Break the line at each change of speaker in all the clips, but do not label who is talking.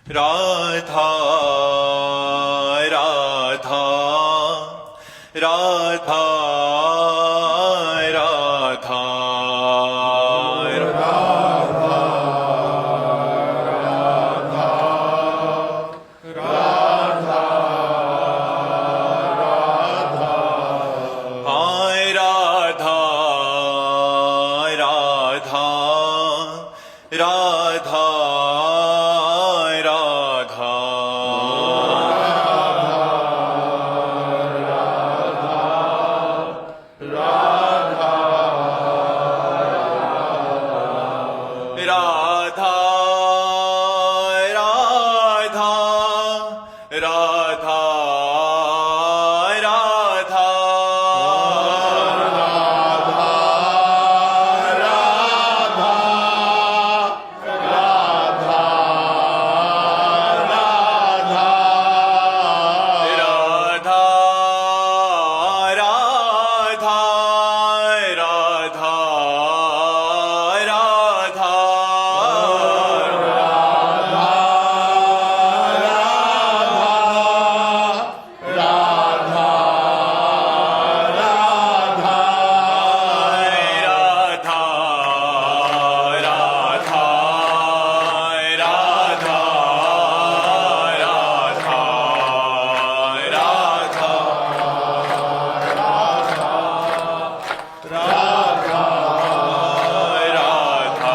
राधा राधा राधा राधा हाय राधा राधा राधा राधा राधा राधा राधा राधा राधा राधा राधा राधा राधा राधा राधा राधा राधा राधा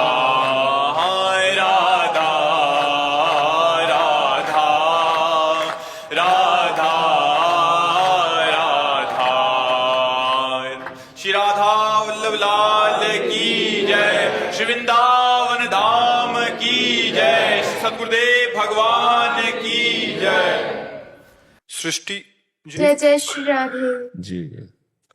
हाय राधा राधा राधा राधा श्री राधा वल्लभ लाल की जय, श्री वृंदावन धाम की जय, श्री सद्गुरुदेव भगवान की जय। सृष्टि जी,
जय जय श्री राधे।
जी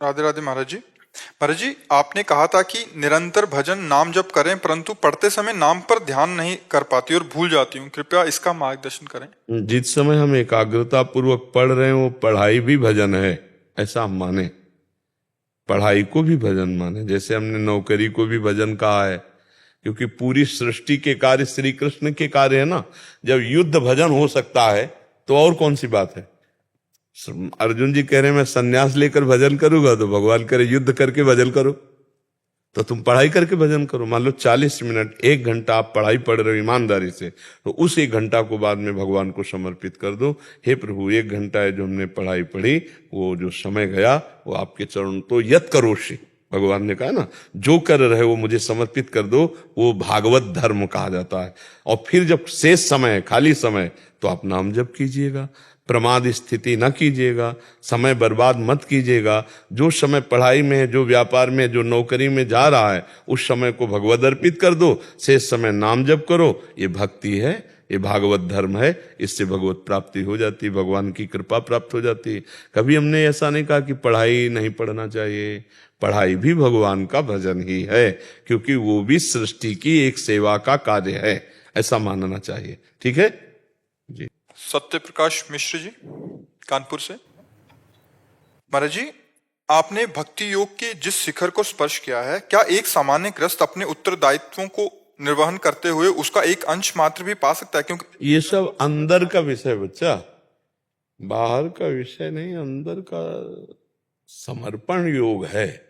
राधे राधे महाराज जी। महाराज जी, आपने कहा था कि निरंतर भजन नाम जप करें, परंतु पढ़ते समय नाम पर ध्यान नहीं कर पाती और भूल जाती हूँ, कृपया इसका मार्गदर्शन करें।
जिस समय हम एकाग्रता पूर्वक पढ़ रहे हैं वो पढ़ाई भी भजन है, ऐसा हम माने। पढ़ाई को भी भजन माने, जैसे हमने नौकरी को भी भजन कहा है, क्योंकि पूरी सृष्टि के कार्य श्री कृष्ण के कार्य है ना। जब युद्ध भजन हो सकता है तो और कौन सी बात है। अर्जुन जी कह रहे हैं मैं सन्यास लेकर भजन करूंगा, तो भगवान कह रहे युद्ध करके भजन करो। तो तुम पढ़ाई करके भजन करो। मान लो 40 मिनट 1 घंटा आप पढ़ाई पढ़ रहे हो ईमानदारी से, तो उस 1 घंटा को बाद में भगवान को समर्पित कर दो। हे प्रभु, 1 घंटा है जो हमने पढ़ाई पढ़ी, वो जो समय गया वो आपके चरण, तो यत करोषि, भगवान ने कहा ना, जो कर रहे हो मुझे समर्पित कर दो, वो भागवत धर्म कहा जाता है। और फिर जब शेष समय खाली समय, तो आप नाम जप कीजिएगा, प्रमाद स्थिति न कीजिएगा, समय बर्बाद मत कीजिएगा। जो समय पढ़ाई में है, जो व्यापार में, जो नौकरी में जा रहा है, उस समय को भगवत अर्पित कर दो, शेष समय नाम जप करो। ये भक्ति है, ये भागवत धर्म है, इससे भगवत प्राप्ति हो जाती है, भगवान की कृपा प्राप्त हो जाती है। कभी हमने ऐसा नहीं कहा कि पढ़ाई नहीं पढ़ना चाहिए। पढ़ाई भी भगवान का भजन ही है, क्योंकि वो भी सृष्टि की एक सेवा का कार्य है, ऐसा मानना चाहिए। ठीक है जी।
सत्य प्रकाश मिश्र जी, कानपुर से। महाराज जी, आपने भक्ति योग के जिस शिखर को स्पर्श किया है, क्या एक सामान्य गृहस्थ अपने उत्तरदायित्वों को निर्वहन करते हुए उसका एक अंश मात्र भी पा सकता है? क्योंकि
ये सब अंदर का विषय बच्चा, बाहर का विषय नहीं, अंदर का समर्पण योग है।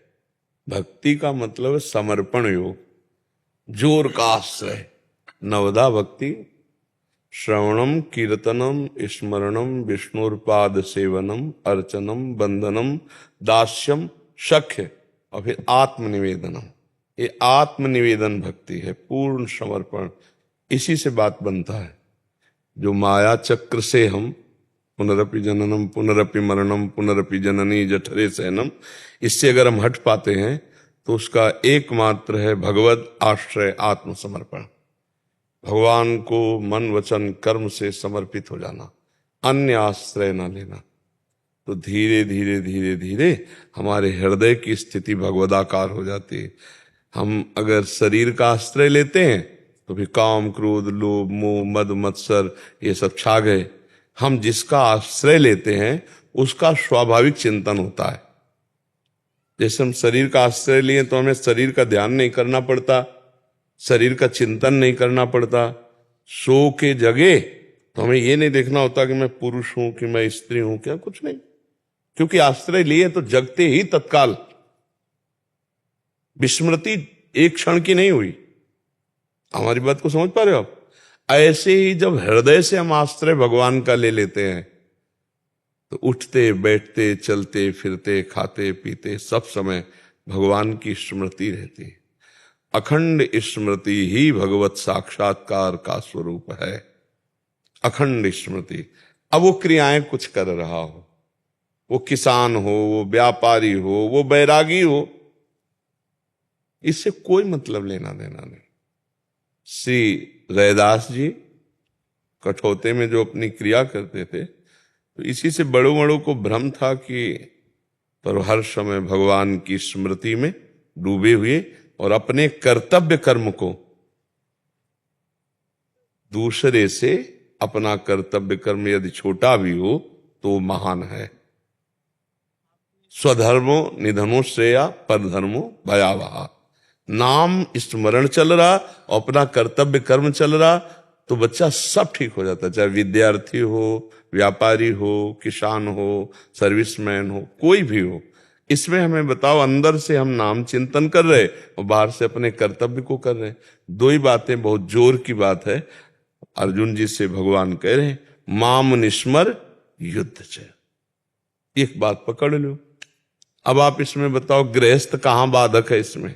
भक्ति का मतलब है समर्पण योग, जोर का आश्रय। नवधा भक्ति श्रवणम कीर्तनम स्मरणम विष्णुर्पाद सेवनम अर्चनम बंदनम दास्यम शख्य और फिर आत्मनिवेदनम। ये आत्मनिवेदन भक्ति है, पूर्ण समर्पण। इसी से बात बनता है। जो माया चक्र से हम पुनरपि जननम पुनरपि मरणम पुनरपि जननी जठरे शयनम, इससे अगर हम हट पाते हैं तो उसका एकमात्र है भगवत आश्रय, आत्मसमर्पण। भगवान को मन वचन कर्म से समर्पित हो जाना, अन्य आश्रय ना लेना। तो धीरे धीरे धीरे धीरे हमारे हृदय की स्थिति भगवदाकार हो जाती है। हम अगर शरीर का आश्रय लेते हैं तो फिर काम क्रोध लोभ मोह मद मत्सर ये सब छा गए। हम जिसका आश्रय लेते हैं उसका स्वाभाविक चिंतन होता है। जैसे हम शरीर का आश्रय लिए तो हमें शरीर का ध्यान नहीं करना पड़ता, शरीर का चिंतन नहीं करना पड़ता। सो के जगे तो हमें ये नहीं देखना होता कि मैं पुरुष हूं कि मैं स्त्री हूं, क्या कुछ नहीं, क्योंकि आश्रय लिए तो जगते ही तत्काल। विस्मृति एक क्षण की नहीं हुई। हमारी बात को समझ पा रहे हो आप? ऐसे ही जब हृदय से हम आश्रय भगवान का ले लेते हैं तो उठते बैठते चलते फिरते खाते पीते सब समय भगवान की स्मृति रहती है। अखंड स्मृति ही भगवत साक्षात्कार का स्वरूप है। अखंड स्मृति। अब वो क्रियाएं कुछ कर रहा हो, वो किसान हो, वो व्यापारी हो, वो बैरागी हो, इससे कोई मतलब लेना देना नहीं। श्री रैदास जी कठौते में जो अपनी क्रिया करते थे, तो इसी से बड़ों बड़ों को भ्रम था कि पर हर समय भगवान की स्मृति में डूबे हुए और अपने कर्तव्य कर्म को, दूसरे से अपना कर्तव्य कर्म यदि छोटा भी हो तो महान है। स्वधर्मो निधनो श्रेया परधर्मो भयावहा। नाम स्मरण चल रहा और अपना कर्तव्य कर्म चल रहा तो बच्चा सब ठीक हो जाता, चाहे विद्यार्थी हो, व्यापारी हो, किसान हो, सर्विसमैन हो, कोई भी हो। इसमें हमें बताओ, अंदर से हम नाम चिंतन कर रहे और बाहर से अपने कर्तव्य को कर रहे। दो ही बातें बहुत जोर की बात है। अर्जुन जी से भगवान कह रहे हैं माम निस्मर युद्ध च। एक बात पकड़ लो। अब आप इसमें बताओ गृहस्थ कहां बाधक है इसमें?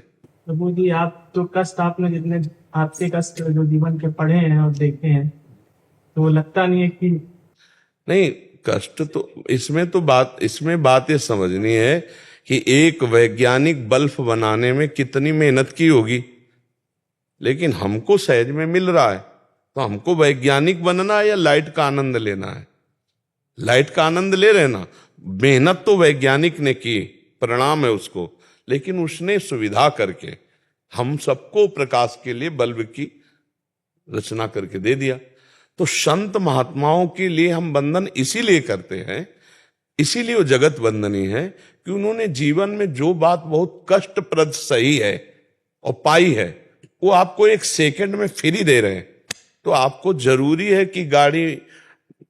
प्रभु जी, आप तो कष्ट, आपने जितने आपसे कष्ट जो जीवन के पढ़े हैं और देखे हैं, तो लगता नहीं है कि
नहीं, कष्ट तो इसमें बात ये समझनी है कि एक वैज्ञानिक बल्ब बनाने में कितनी मेहनत की होगी, लेकिन हमको सहज में मिल रहा है। तो हमको वैज्ञानिक बनना है या लाइट का आनंद लेना है? लाइट का आनंद ले रहे ना। मेहनत तो वैज्ञानिक ने की, प्रणाम है उसको, लेकिन उसने सुविधा करके हम सबको प्रकाश के लिए बल्ब की रचना करके दे दिया। तो संत महात्माओं के लिए हम वंदन इसीलिए करते हैं, इसीलिए वो जगत वंदनी है कि उन्होंने जीवन में जो बात बहुत कष्टप्रद सही है और पाई है, वो आपको एक सेकंड में फ्री दे रहे हैं। तो आपको जरूरी है कि गाड़ी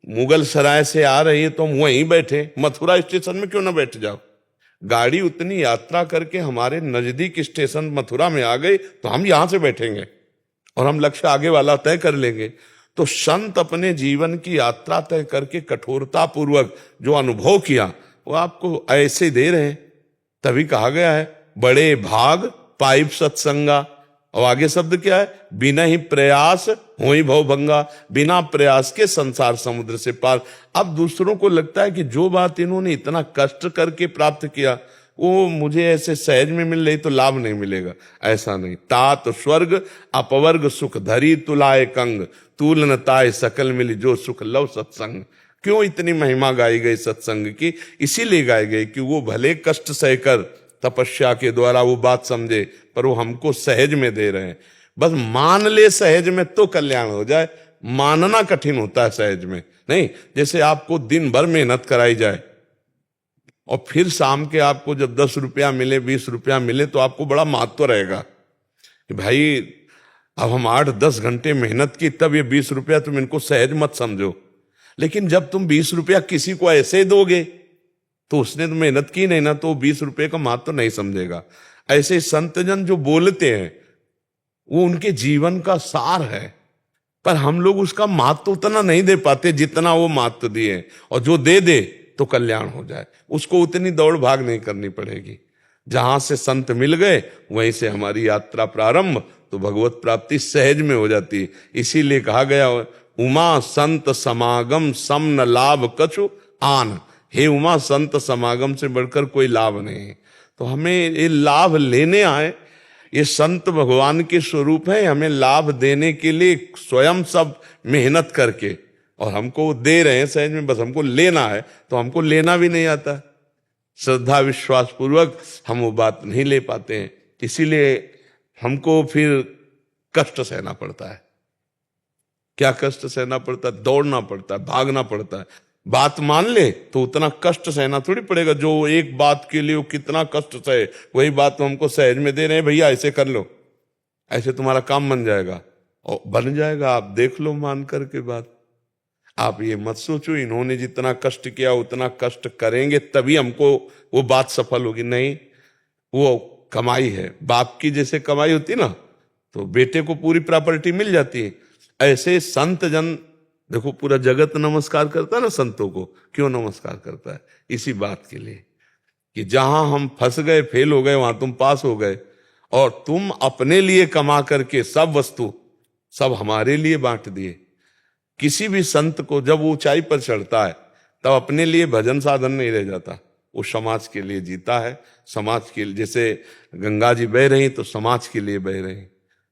मुगल सराय से आ रही है तो हम वहीं बैठे, मथुरा स्टेशन में क्यों ना बैठ जाओ? गाड़ी उतनी यात्रा करके हमारे नजदीक स्टेशन मथुरा में आ गई तो हम यहां से बैठेंगे और हम लक्ष्य आगे वाला तय कर लेंगे। तो संत अपने जीवन की यात्रा तय करके कठोरता पूर्वक जो अनुभव किया वो आपको ऐसे दे रहे हैं। तभी कहा गया है बड़े भाग पाइप सत्संगा। और आगे शब्द क्या है? बिना ही प्रयास होई भव भंगा। बिना प्रयास के संसार समुद्र से पार। अब दूसरों को लगता है कि जो बात इन्होंने इतना कष्ट करके प्राप्त किया वो मुझे ऐसे सहज में मिल रही तो लाभ नहीं मिलेगा। ऐसा नहीं। तात स्वर्ग अपवर्ग सुख धरी तुलाए कंग। तूल न ताए सकल मिली जो सुख लव सत्संग। क्यों इतनी महिमा गाई गई सत्संग की? इसीलिए गाई गई कि वो भले कष्ट सहकर तपस्या के द्वारा वो बात समझे, पर वो हमको सहज में दे रहे हैं। बस मान ले सहज में तो कल्याण हो जाए। मानना कठिन होता है सहज में नहीं। जैसे आपको दिन भर मेहनत कराई जाए और फिर शाम के आपको जब 10 रुपया मिले, 20 रुपया मिले, तो आपको बड़ा महत्व रहेगा कि भाई अब हम 8-10 घंटे मेहनत की, तब ये 20 रुपया तुम इनको सहज मत समझो। लेकिन जब तुम 20 रुपया किसी को ऐसे ही दोगे तो उसने तो मेहनत की नहीं ना, तो 20 रुपये का महत्व नहीं समझेगा। ऐसे संतजन जो बोलते हैं वो उनके जीवन का सार है, पर हम लोग उसका महत्व उतना नहीं दे पाते जितना वो महत्व दिए। और जो दे दे तो कल्याण हो जाए, उसको उतनी दौड़ भाग नहीं करनी पड़ेगी। जहां से संत मिल गए वहीं से हमारी यात्रा प्रारंभ, तो भगवत प्राप्ति सहज में हो जाती है। इसीलिए कहा गया उमा संत समागम सम न लाभ कछु आन। हे उमा, संत समागम से बढ़कर कोई लाभ नहीं है। तो हमें ये लाभ लेने आए, ये संत भगवान के स्वरूप है। हमें लाभ देने के लिए स्वयं सब मेहनत करके, और हमको दे रहे हैं सहज में, बस हमको लेना है। तो हमको लेना भी नहीं आता, श्रद्धा विश्वास पूर्वक हम वो बात नहीं ले पाते हैं। इसीलिए हमको फिर कष्ट सहना पड़ता है। क्या कष्ट सहना पड़ता है? दौड़ना पड़ता है, भागना पड़ता है। बात मान ले तो उतना कष्ट सहना थोड़ी पड़ेगा। जो एक बात के लिए वो कितना कष्ट सहे, वही बात तो हमको सहज में दे रहे हैं, भैया ऐसे कर लो, ऐसे तुम्हारा काम बन जाएगा। और बन जाएगा, आप देख लो मान करके बात। आप ये मत सोचो इन्होंने जितना कष्ट किया उतना कष्ट करेंगे तभी हमको वो बात सफल होगी। नहीं, वो कमाई है, बाप की जैसे कमाई होती ना तो बेटे को पूरी प्रॉपर्टी मिल जाती है, ऐसे संत जन देखो पूरा जगत नमस्कार करता है ना संतों को। क्यों नमस्कार करता है? इसी बात के लिए कि जहां हम फंस गए, फेल हो गए, वहां तुम पास हो गए, और तुम अपने लिए कमा करके सब वस्तु सब हमारे लिए बांट दिए। किसी भी संत को जब वो ऊंचाई पर चढ़ता है तब अपने लिए भजन साधन नहीं रह जाता, वो समाज के लिए जीता है। समाज के लिए, जैसे गंगा जी बह रही तो समाज के लिए बह रही,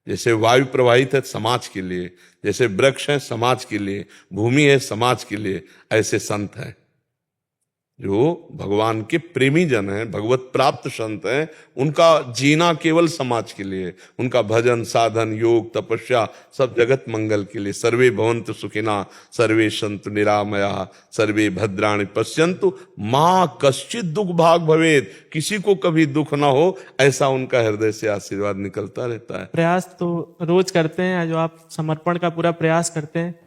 जैसे वायु प्रवाहित है समाज के लिए, जैसे वृक्ष है समाज के लिए, भूमि है समाज के लिए, ऐसे संत हैं जो भगवान के प्रेमी जन हैं, भगवत प्राप्त संत हैं। उनका जीना केवल समाज के लिए, उनका भजन साधन योग तपस्या सब जगत मंगल के लिए। सर्वे भवन्तु सुखिना सर्वे सन्तु निरामया सर्वे भद्राणि पश्यन्तु माँ कश्चित दुख भाग भवेत्, किसी को कभी दुख ना हो, ऐसा उनका हृदय से आशीर्वाद निकलता रहता है।
प्रयास तो रोज करते हैं, जो आप समर्पण का पूरा प्रयास करते हैं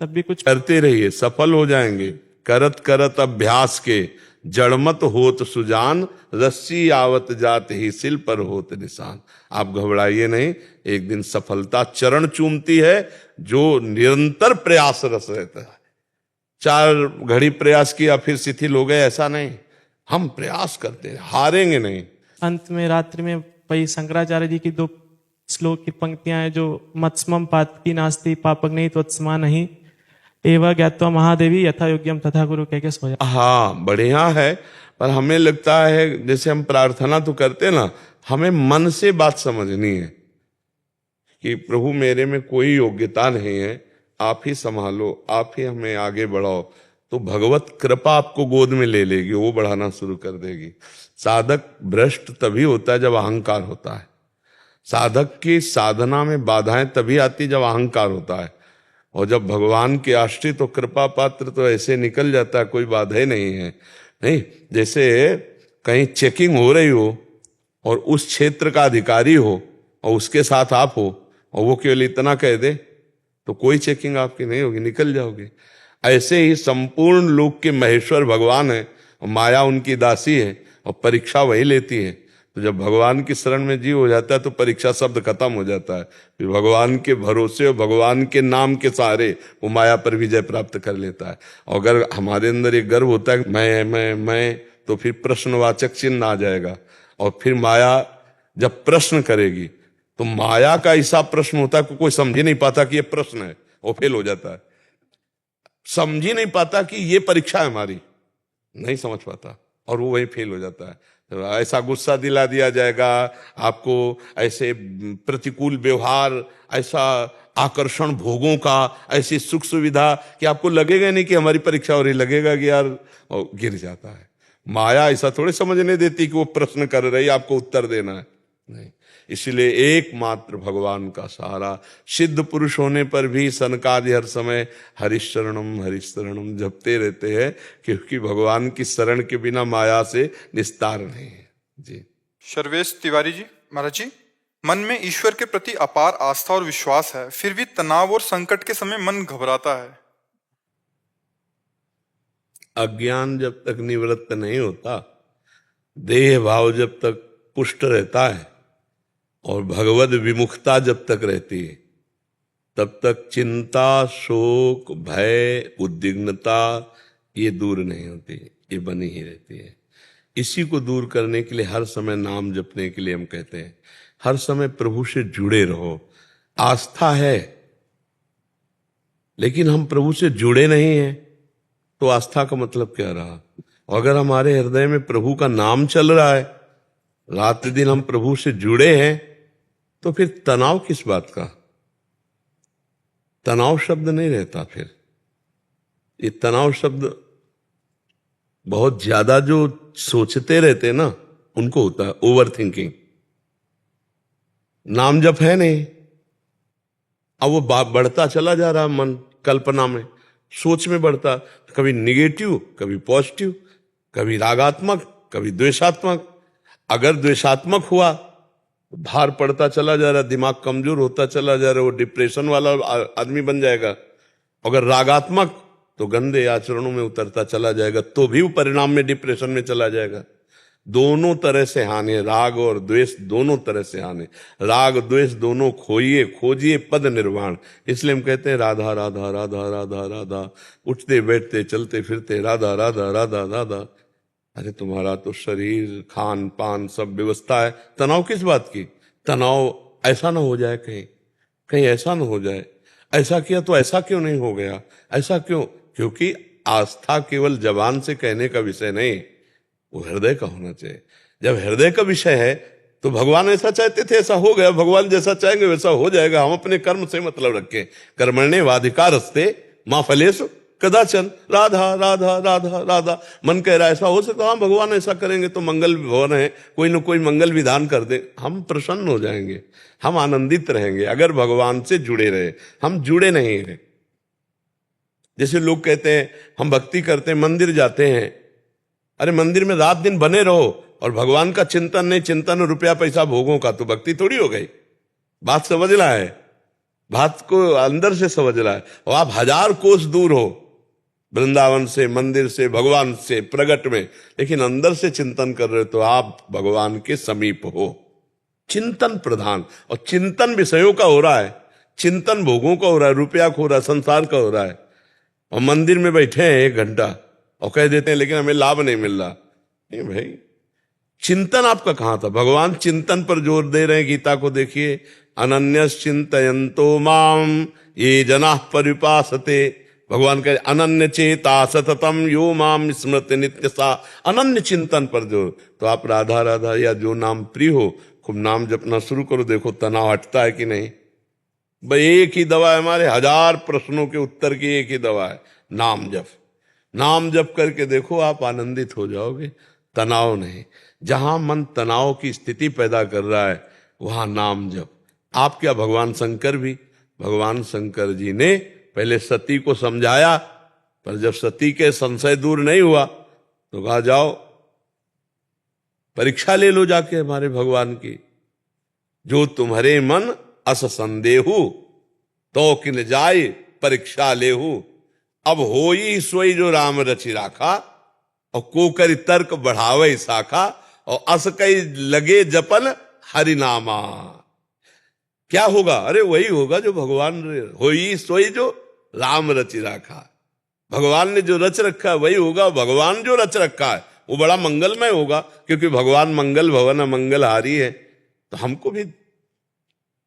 तब भी कुछ
करते रहिए, सफल हो जाएंगे। करत करत अभ्यास के जड़मत होत सुजान, रस्सी आवत जात ही सिल पर होत निशान। आप घबराइए नहीं, एक दिन सफलता चरण चूमती है जो निरंतर प्रयास रस रहता है। 4 घड़ी प्रयास किया फिर शिथिल हो गए, ऐसा नहीं, हम प्रयास करते हैं, हारेंगे नहीं।
अंत में रात्रि में वही शंकराचार्य जी की 2 श्लोक की पंक्तियां हैं, जो मत्स्मम पातकी नास्ति पापक नहीं त्वत्समा नहीं एवं ज्ञात्वा महादेवी यथा योग्यम तथा गुरु कह के सोया।
हाँ बढ़िया है, पर हमें लगता है जैसे हम प्रार्थना तो करते ना, हमें मन से बात समझनी है कि प्रभु मेरे में कोई योग्यता नहीं है, आप ही संभालो, आप ही हमें आगे बढ़ाओ, तो भगवत कृपा आपको गोद में ले लेगी, वो बढ़ाना शुरू कर देगी। साधक भ्रष्ट तभी होता है जब अहंकार होता है। साधक की साधना में बाधाएं तभी आती जब अहंकार होता है, और जब भगवान के आश्रित तो कृपा पात्र तो ऐसे निकल जाता है, कोई बाधा ही नहीं है। नहीं, जैसे कहीं चेकिंग हो रही हो और उस क्षेत्र का अधिकारी हो और उसके साथ आप हो और वो केवल इतना कह दे तो कोई चेकिंग आपकी नहीं होगी, निकल जाओगे। ऐसे ही संपूर्ण लोक के महेश्वर भगवान है और माया उनकी दासी है और परीक्षा वही लेती है। तो जब भगवान की शरण में जीव हो जाता है तो परीक्षा शब्द खत्म हो जाता है, फिर भगवान के भरोसे और भगवान के नाम के सहारे वो माया पर विजय प्राप्त कर लेता है। और अगर हमारे अंदर एक गर्व होता है मैं, तो फिर प्रश्नवाचक चिन्ह आ जाएगा, और फिर माया जब प्रश्न करेगी तो माया का ऐसा प्रश्न होता है कि कोई समझ ही नहीं पाता कि ये प्रश्न है, वो फेल हो जाता है। समझ ही नहीं पाता कि ये परीक्षा है हमारी, नहीं समझ पाता और वो वही फेल हो जाता है। ऐसा गुस्सा दिला दिया जाएगा आपको, ऐसे प्रतिकूल व्यवहार, ऐसा आकर्षण भोगों का, ऐसी सुख सुविधा कि आपको लगेगा नहीं कि हमारी परीक्षा हो रही, लगेगा कि यार, और गिर जाता है। माया ऐसा थोड़े समझने देती कि वो प्रश्न कर रही आपको उत्तर देना है, नहीं। इसलिए एकमात्र भगवान का सहारा, सिद्ध पुरुष होने पर भी सनकादि हर समय हरिशरणम जपते रहते हैं, क्योंकि भगवान की शरण के बिना माया से निस्तार नहीं है। जी
सर्वेश तिवारी जी, महाराज जी, मन में ईश्वर के प्रति अपार आस्था और विश्वास है, फिर भी तनाव और संकट के समय मन घबराता है।
अज्ञान जब तक निवृत्त नहीं होता, देह भाव जब तक पुष्ट रहता है और भगवद विमुखता जब तक रहती है, तब तक चिंता, शोक, भय, उद्विग्नता ये दूर नहीं होती, ये बनी ही रहती है। इसी को दूर करने के लिए हर समय नाम जपने के लिए हम कहते हैं, हर समय प्रभु से जुड़े रहो। आस्था है लेकिन हम प्रभु से जुड़े नहीं हैं, तो आस्था का मतलब क्या रहा? अगर हमारे हृदय में प्रभु का नाम चल रहा है, रात दिन हम प्रभु से जुड़े हैं, तो फिर तनाव किस बात का? तनाव शब्द नहीं रहता। फिर ये तनाव शब्द बहुत ज्यादा जो सोचते रहते ना उनको होता है ओवर थिंकिंग। नाम जप है नहीं, अब वो बढ़ता चला जा रहा मन, कल्पना में, सोच में बढ़ता, कभी निगेटिव, कभी पॉजिटिव, कभी रागात्मक, कभी द्वेषात्मक। अगर द्वेषात्मक हुआ तो भार पड़ता चला जा रहा, दिमाग कमजोर होता चला जा रहा, वो डिप्रेशन वाला आदमी बन जाएगा। अगर रागात्मक तो गंदे आचरणों में उतरता चला जाएगा, तो भी वो परिणाम में डिप्रेशन में चला जाएगा। दोनों तरह से हानि है, राग और द्वेष दोनों तरह से हानि। राग द्वेष दोनों खोइए, खोजिए पद निर्वाण। इसलिए हम कहते हैं राधा राधा राधा राधा राधा, उठते बैठते चलते फिरते राधा राधा राधा राधा। अरे तुम्हारा तो शरीर खान पान सब व्यवस्था है, तनाव किस बात की? तनाव ऐसा ना हो जाए, कहीं कहीं ऐसा ना हो जाए, ऐसा किया तो ऐसा क्यों नहीं हो गया, ऐसा क्यों? क्योंकि आस्था केवल जबान से कहने का विषय नहीं, वो हृदय का होना चाहिए। जब हृदय का विषय है तो भगवान ऐसा चाहते थे ऐसा हो गया, भगवान जैसा चाहेंगे वैसा हो जाएगा। हम अपने कर्म से मतलब रखें, कर्मण्येवाधिकारस्ते मा फलेषु कदाचन, राधा राधा राधा राधा। मन कह रहा है ऐसा हो सकता, हाँ भगवान ऐसा करेंगे तो मंगल भवन है, कोई ना कोई मंगल विधान कर दे, हम प्रसन्न हो जाएंगे, हम आनंदित रहेंगे अगर भगवान से जुड़े रहे। हम जुड़े नहीं हैं। जैसे लोग कहते हैं हम भक्ति करते हैं, मंदिर जाते हैं, अरे मंदिर में रात दिन बने रहो और भगवान का चिंतन नहीं, चिंतन रुपया पैसा भोगों का, तो भक्ति थोड़ी हो गई। बात समझना है, बात को अंदर से समझना है। और आप 1000 कोस दूर हो वृंदावन से, मंदिर से, भगवान से प्रगट में, लेकिन अंदर से चिंतन कर रहे हो तो आप भगवान के समीप हो। चिंतन प्रधान, और चिंतन विषयों का हो रहा है, चिंतन भोगों का हो रहा है, रुपया खो रहा है, संसार का हो रहा है। और मंदिर में बैठे हैं 1 घंटा और कह देते हैं लेकिन हमें लाभ नहीं मिल रहा। नहीं भाई, चिंतन आपका कहां था? भगवान चिंतन पर जोर दे रहे हैं। गीता को देखिए, अनन्यस चिंतयन्तो माम ये जनाः परिपासते। भगवान कहे अनन्य चेता सततम यो माम स्मृति नित्य सा। अनन्य चिंतन पर जोर। तो आप राधा राधा या जो नाम प्रिय हो, खूब नाम जपना शुरू करो, देखो तनाव हटता है कि नहीं। भाई एक ही दवा है हमारे 1000 प्रश्नों के उत्तर की, एक ही दवा है, नाम जप। नाम जप करके देखो, आप आनंदित हो जाओगे, तनाव नहीं। जहां मन तनाव की स्थिति पैदा कर रहा है वहां नाम जप। आप क्या, भगवान शंकर भी, भगवान शंकर जी ने पहले सती को समझाया, पर जब सती के संशय दूर नहीं हुआ तो कहा जाओ परीक्षा ले लो जाके हमारे भगवान की। जो तुम्हारे मन अस संदेहु तो किन जाय परीक्षा लेहु। अब होई सोई जो राम रचि राखा, और को करी तर्क बढ़ावे शाखा, और अस कई लगे जपन हरिनामा। क्या होगा? अरे वही होगा जो भगवान, होई सोई जो राम रचि राखा। भगवान ने जो रच रखा है वही होगा। भगवान जो रच रखा है वो बड़ा मंगलमय होगा, क्योंकि भगवान मंगल भवन मंगलहारी है। तो हमको भी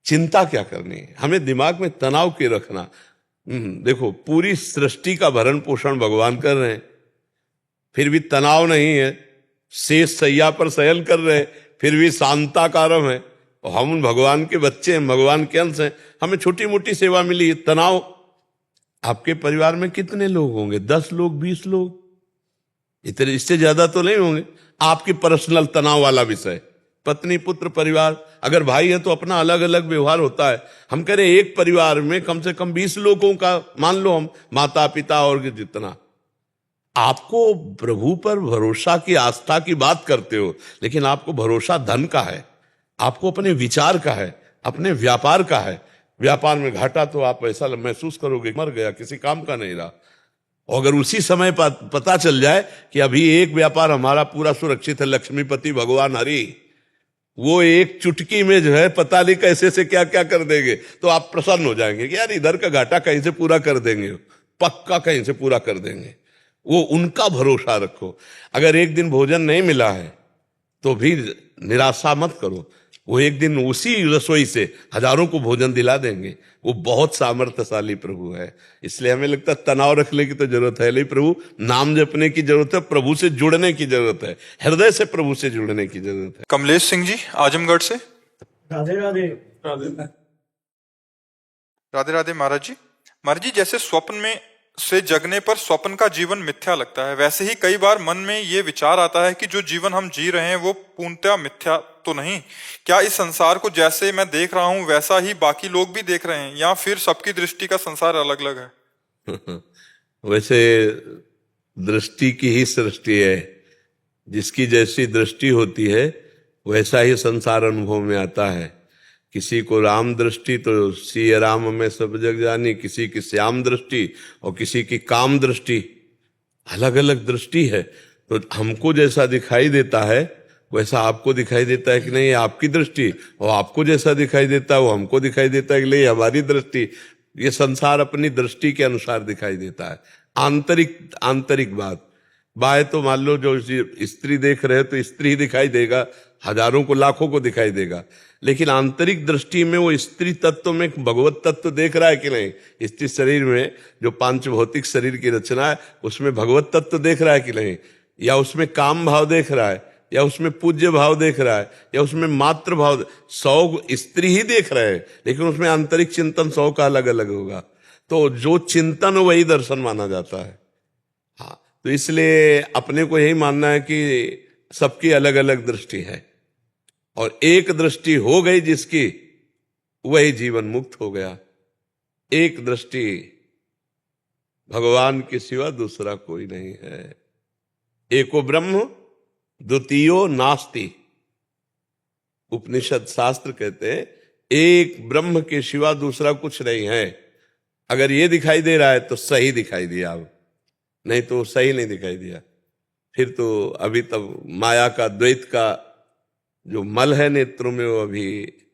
चिंता क्या करनी है, हमें दिमाग में तनाव क्यों रखना। देखो पूरी सृष्टि का भरण पोषण भगवान कर रहे हैं, फिर भी तनाव नहीं है। शेष सैया पर शयन कर रहे हैं, फिर भी शांताकारम है। और हम भगवान के बच्चे हैं, भगवान के अंश हैं, हमें छोटी मोटी सेवा मिली है, तनाव। आपके परिवार में कितने लोग होंगे? 10 लोग, 20 लोग, इतने, इससे ज्यादा तो नहीं होंगे। आपकी पर्सनल तनाव वाला विषय, पत्नी पुत्र परिवार, अगर भाई है तो अपना अलग अलग व्यवहार होता है। हम कह रहे हैं एक परिवार में कम से कम 20 लोगों का, मान लो हम माता पिता और जितना। आपको प्रभु पर भरोसा की, आस्था की बात करते हो, लेकिन आपको भरोसा धन का है, आपको अपने विचार का है, अपने व्यापार का है। व्यापार में घाटा तो आप ऐसा महसूस करोगे मर गया, किसी काम का नहीं रहा। और अगर उसी समय पता चल जाए कि अभी एक व्यापार हमारा पूरा सुरक्षित है, लक्ष्मीपति भगवान हरि वो एक चुटकी में जो है पता नहीं कैसे से क्या क्या कर देंगे, तो आप प्रसन्न हो जाएंगे कि यार इधर का घाटा कहीं से पूरा कर देंगे, पक्का कहीं से पूरा कर देंगे। वो उनका भरोसा रखो। अगर एक दिन भोजन नहीं मिला है तो भी निराशा मत करो, वो एक दिन उसी रसोई से हजारों को भोजन दिला देंगे। वो बहुत सामर्थ्यशाली प्रभु है। इसलिए हमें लगता है तनाव रखने की तो जरूरत है नहीं, प्रभु नाम जपने की जरूरत है, प्रभु से जुड़ने की जरूरत है, हृदय से प्रभु से जुड़ने की जरूरत है।
कमलेश सिंह जी आजमगढ़ से।
राधे राधे।
राधे राधे महाराज जी। महाराज जी, जैसे स्वप्न में से जगने पर स्वप्न का जीवन मिथ्या लगता है, वैसे ही कई बार मन में ये विचार आता है कि जो जीवन हम जी रहे हैं वो पूर्णतः मिथ्या तो नहीं। क्या इस संसार को जैसे मैं देख रहा हूं वैसा ही बाकी लोग भी देख रहे हैं, या फिर सबकी दृष्टि का संसार अलग अलग है?
वैसे दृष्टि की ही सृष्टि है, जिसकी जैसी दृष्टि होती है वैसा ही संसार अनुभव में आता है। किसी को राम दृष्टि तो सिय राम में सब जग जानी, किसी की श्याम दृष्टि और किसी की काम दृष्टि, अलग अलग दृष्टि है। तो हमको जैसा दिखाई देता है वैसा आपको दिखाई देता है कि नहीं, आपकी दृष्टि, और आपको जैसा दिखाई देता है वो हमको दिखाई देता है कि नहीं, हमारी दृष्टि। ये संसार अपनी दृष्टि के अनुसार दिखाई देता है। आंतरिक बात, बाह्य तो मान लो जो स्त्री देख रहे हो तो स्त्री ही दिखाई देगा, हजारों को लाखों को दिखाई देगा, लेकिन आंतरिक दृष्टि में वो स्त्री तत्व में भगवत तत्व देख रहा है कि नहीं, स्त्री शरीर में जो पांच भौतिक शरीर की रचना है उसमें भगवत तत्व देख रहा है कि नहीं, या उसमें काम भाव देख रहा है, या उसमें पूज्य भाव देख रहा है, या उसमें मातृ भाव। 100 स्त्री ही देख रहे हैं लेकिन उसमें आंतरिक चिंतन 100 का अलग अलग होगा। तो जो चिंतन वही दर्शन माना जाता है। हाँ, तो इसलिए अपने को यही मानना है कि सबकी अलग अलग दृष्टि है, और एक दृष्टि हो गई जिसकी, वही जीवन मुक्त हो गया। एक दृष्टि, भगवान के सिवा दूसरा कोई नहीं है। एको ब्रह्म द्वितीयो नास्ति। उपनिषद शास्त्र कहते हैं एक ब्रह्म के सिवा दूसरा कुछ नहीं है। अगर ये दिखाई दे रहा है तो सही दिखाई दिया, अब नहीं तो सही नहीं दिखाई दिया। फिर तो अभी तक माया का, द्वैत का जो मल है नेत्रों में वो अभी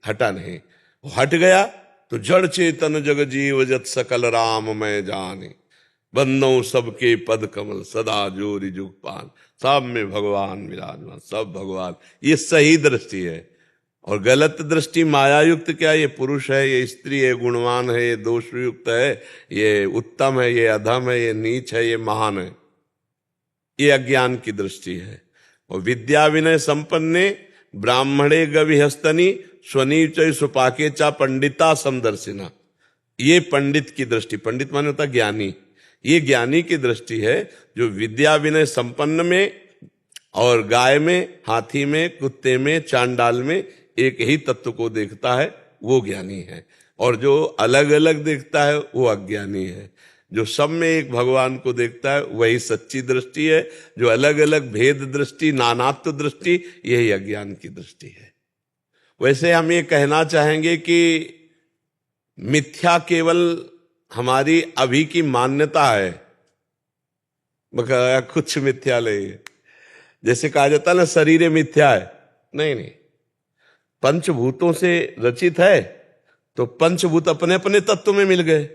हटा नहीं। वो हट गया तो जड़ चेतन जग जीव जत सकल राम मैं जाने, बंदों सबके पद कमल सदा जोरी जुग पान। सब में भगवान विराजमान, सब भगवान। ये सही दृष्टि है। और गलत दृष्टि मायायुक्त, क्या ये पुरुष है, ये स्त्री है, गुणवान है, ये दोषयुक्त है, ये उत्तम है, ये अधम है, ये नीच है, ये महान है, ये अज्ञान की दृष्टि है। और विद्या विनय संपन्ने ब्राह्मणे गविहस्तनी स्वनीच सुपाके चा पंडिता समदर्शिना। ये पंडित की दृष्टि, पंडित माने होता ज्ञानी, ये ज्ञानी की दृष्टि है जो विद्या विनय संपन्न में और गाय में, हाथी में, कुत्ते में, चांडाल में एक ही तत्व को देखता है, वो ज्ञानी है। और जो अलग अलग देखता है वो अज्ञानी है। जो सब में एक भगवान को देखता है वही सच्ची दृष्टि है। जो अलग अलग भेद दृष्टि, नानात्व दृष्टि, यही अज्ञान की दृष्टि है। वैसे हम ये कहना चाहेंगे कि मिथ्या केवल हमारी अभी की मान्यता है, मगर कुछ मिथ्या नहीं है। जैसे कहा जाता है ना शरीर मिथ्या है, नहीं नहीं, पंचभूतों से रचित है तो पंचभूत अपने अपने तत्व में मिल गए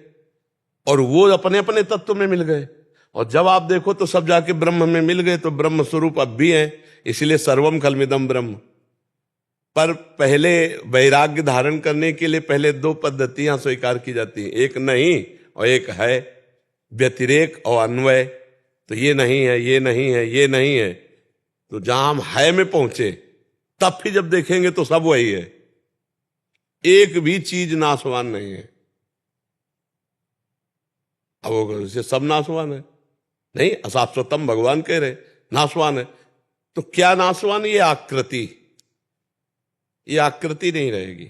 और वो अपने अपने तत्व में मिल गए, और जब आप देखो तो सब जाके ब्रह्म में मिल गए। तो ब्रह्म स्वरूप अब भी है, इसलिए सर्वम खलमिदम ब्रह्म। पर पहले वैराग्य धारण करने के लिए पहले दो पद्धतियां स्वीकार की जाती हैं, एक नहीं और एक है, व्यतिरेक और अन्वय। तो ये नहीं है, ये नहीं है, ये नहीं है, तो जहां हम है में पहुंचे तब फिर जब देखेंगे तो सब वही है, एक भी चीज नाशवान नहीं है। अब वो सब नाशवान है नहीं, अशाश्वतम भगवान कह रहे नाशवान है। तो क्या नाशवान? ये आकृति, ये आकृति नहीं रहेगी,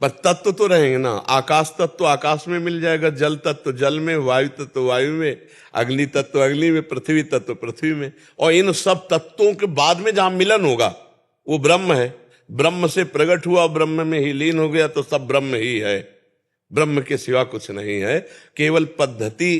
पर तत्व तो रहेंगे ना। आकाश तत्व आकाश में मिल जाएगा, जल तत्व जल में, वायु तत्व वायु में, अग्नि तत्व अग्नि में, पृथ्वी तत्व पृथ्वी में। और इन सब तत्वों के बाद में जहां मिलन होगा वो ब्रह्म है। ब्रह्म से प्रकट हुआ, ब्रह्म में ही लीन हो गया, तो सब ब्रह्म ही है। ब्रह्म के सिवा कुछ नहीं है। केवल पद्धति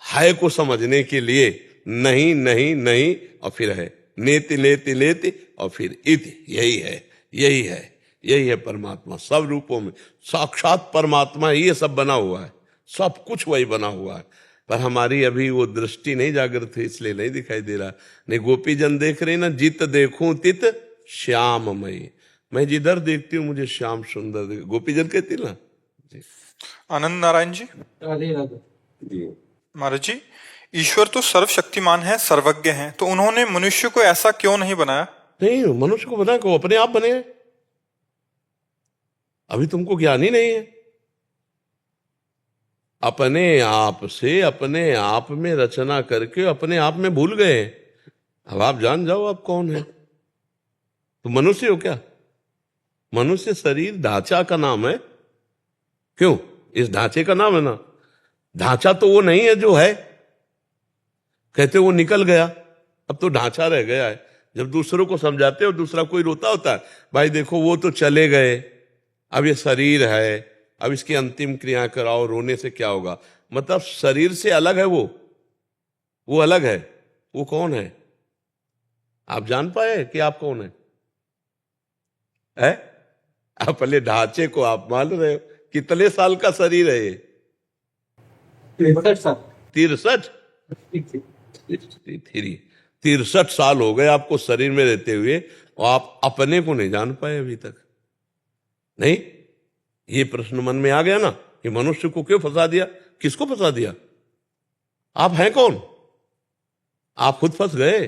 है को समझने के लिए नहीं नहीं नहीं और फिर है, नेति नेति नेति और फिर इति। यही है, यही है, यही है परमात्मा। सब रूपों में साक्षात परमात्मा ही ये सब बना हुआ है, सब कुछ वही बना हुआ है। पर हमारी अभी वो दृष्टि नहीं जागृत है, इसलिए नहीं दिखाई दे रहा। नहीं, गोपीजन देख रहे ना, जित देखूं तित श्याममयी। मैं जिधर देखती हूँ मुझे श्याम सुंदर देख, गोपीजन कहती ना।
आनंद नारायण जी। महाराज जी, ईश्वर तो सर्वशक्तिमान है, सर्वज्ञ है, तो उन्होंने मनुष्य को ऐसा क्यों नहीं बनाया?
नहीं, मनुष्य को बनाया को अपने आप बने। अभी तुमको ज्ञान ही नहीं है। अपने आप से अपने आप में रचना करके अपने आप में भूल गए। अब आप जान जाओ आप कौन है। तो मनुष्य हो क्या? मनुष्य शरीर ढांचा का नाम है। क्यों? इस ढांचे का नाम है ना। ढांचा तो वो नहीं है जो है, कहते वो निकल गया, अब तो ढांचा रह गया है। जब दूसरों को समझाते हो, दूसरा कोई रोता होता है, भाई देखो वो तो चले गए, अब ये शरीर है, अब इसकी अंतिम क्रिया कराओ, रोने से क्या होगा। मतलब शरीर से अलग है वो अलग है। वो कौन है? आप जान पाए कि आप कौन है? अपने ढांचे को आप मान रहे हो। कितने साल का शरीर है ये? 63। 63 साल हो गए आपको शरीर में रहते हुए, और आप अपने को नहीं जान पाए अभी तक। नहीं, ये प्रश्न मन में आ गया ना कि मनुष्य को क्यों फंसा दिया? किसको फंसा दिया? आप हैं कौन? आप खुद फंस गए,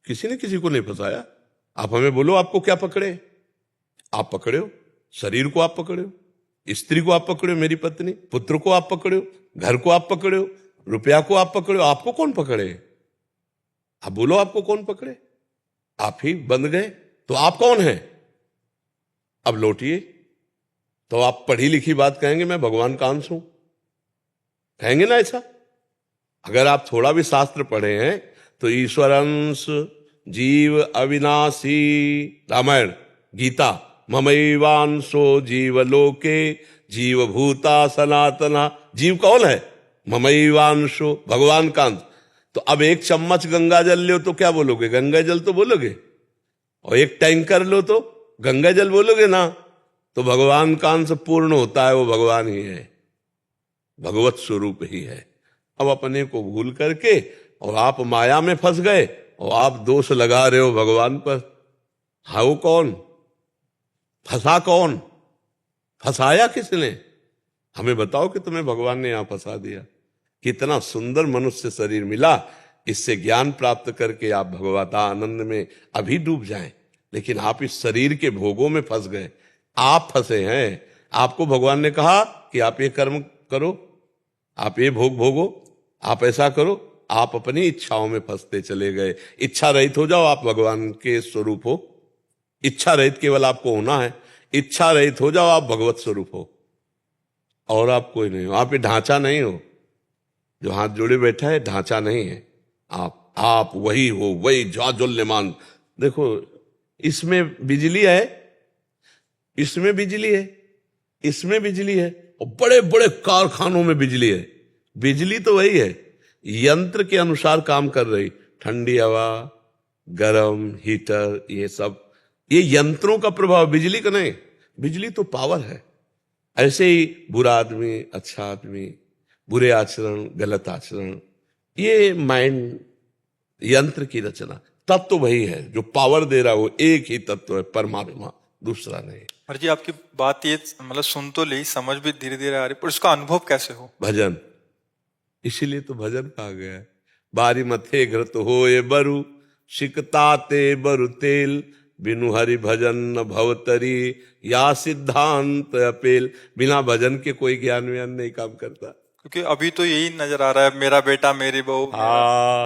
किसी ने किसी को नहीं फंसाया। आप हमें बोलो, आपको क्या पकड़े? आप पकड़े हो शरीर को, आप पकड़े हो स्त्री को, आप पकड़े हो मेरी पत्नी, पुत्र को आप पकड़े हो, घर को आप पकड़े हो, रुपया को आप पकड़े हो। आपको कौन पकड़े? आप बोलो, आपको कौन पकड़े? आप ही बंद गए। तो आप कौन हैं? अब लौटिए। तो आप पढ़ी लिखी बात कहेंगे, मैं भगवान का अंश हूं, कहेंगे ना ऐसा? अगर आप थोड़ा भी शास्त्र पढ़े हैं तो ईश्वर अंश, जीव अविनाशी, रामायण, गीता, ममैवांशो जीवलोके जीवभूता सनातना। जीव कौन है? ममैवांशो, भगवान का अंश। तो अब एक चम्मच गंगा जल लो तो क्या बोलोगे? गंगा जल तो बोलोगे। और एक टैंकर लो तो गंगा जल बोलोगे ना। तो भगवान का अंश पूर्ण होता है, वो भगवान ही है, भगवत स्वरूप ही है। अब अपने को भूल करके और आप माया में फंस गए और आप दोष लगा रहे हो भगवान पर। हाँ, वो कौन फंसा? कौन फंसाया? किसने? हमें बताओ कि तुम्हें भगवान ने यहां फंसा दिया। कितना सुंदर मनुष्य शरीर मिला, इससे ज्ञान प्राप्त करके आप भगवता आनंद में अभी डूब जाएं। लेकिन आप इस शरीर के भोगों में फंस गए, आप फंसे हैं। आपको भगवान ने कहा कि आप ये कर्म करो, आप ये भोग भोगो, आप ऐसा करो। आप अपनी इच्छाओं में फंसते चले गए। इच्छा रहित हो जाओ, आप भगवान के स्वरूप हो। इच्छा रहित केवल आपको होना है। इच्छा रहित हो जाओ, आप भगवत स्वरूप हो, और आप कोई नहीं हो। आप ये ढांचा नहीं हो। जो हाथ जोड़े बैठा है ढांचा नहीं है। आप वही हो, वही जाजुल्यमान। देखो, इसमें बिजली है, इसमें बिजली है, इसमें बिजली है, और बड़े बड़े कारखानों में बिजली है। बिजली तो वही है, यंत्र के अनुसार काम कर रही। ठंडी हवा, गरम हीटर, ये सब ये यंत्रों का प्रभाव, बिजली का नहीं। बिजली तो पावर है। ऐसे ही बुरा आदमी, अच्छा आदमी, बुरे आचरण, गलत आचरण, ये माइंड, यंत्र की रचना। तत्व वही है जो पावर दे रहा है, वो एक ही तत्व है, परमात्मा, दूसरा नहीं।
और जी आपकी बात ये मतलब सुन तो ली, समझ भी धीरे धीरे आ रही, पर उसका अनुभव कैसे हो?
भजन, इसीलिए तो भजन कहा गया है। बारी मथे घृत होए बरु, सिकताते बरु तेल, बिनु हरि भजन न भवतरी, या सिद्धांत अपेल। बिना भजन के कोई ज्ञान व्यान नहीं काम करता।
क्योंकि अभी तो यही नजर आ रहा है, मेरा बेटा, मेरी बहू,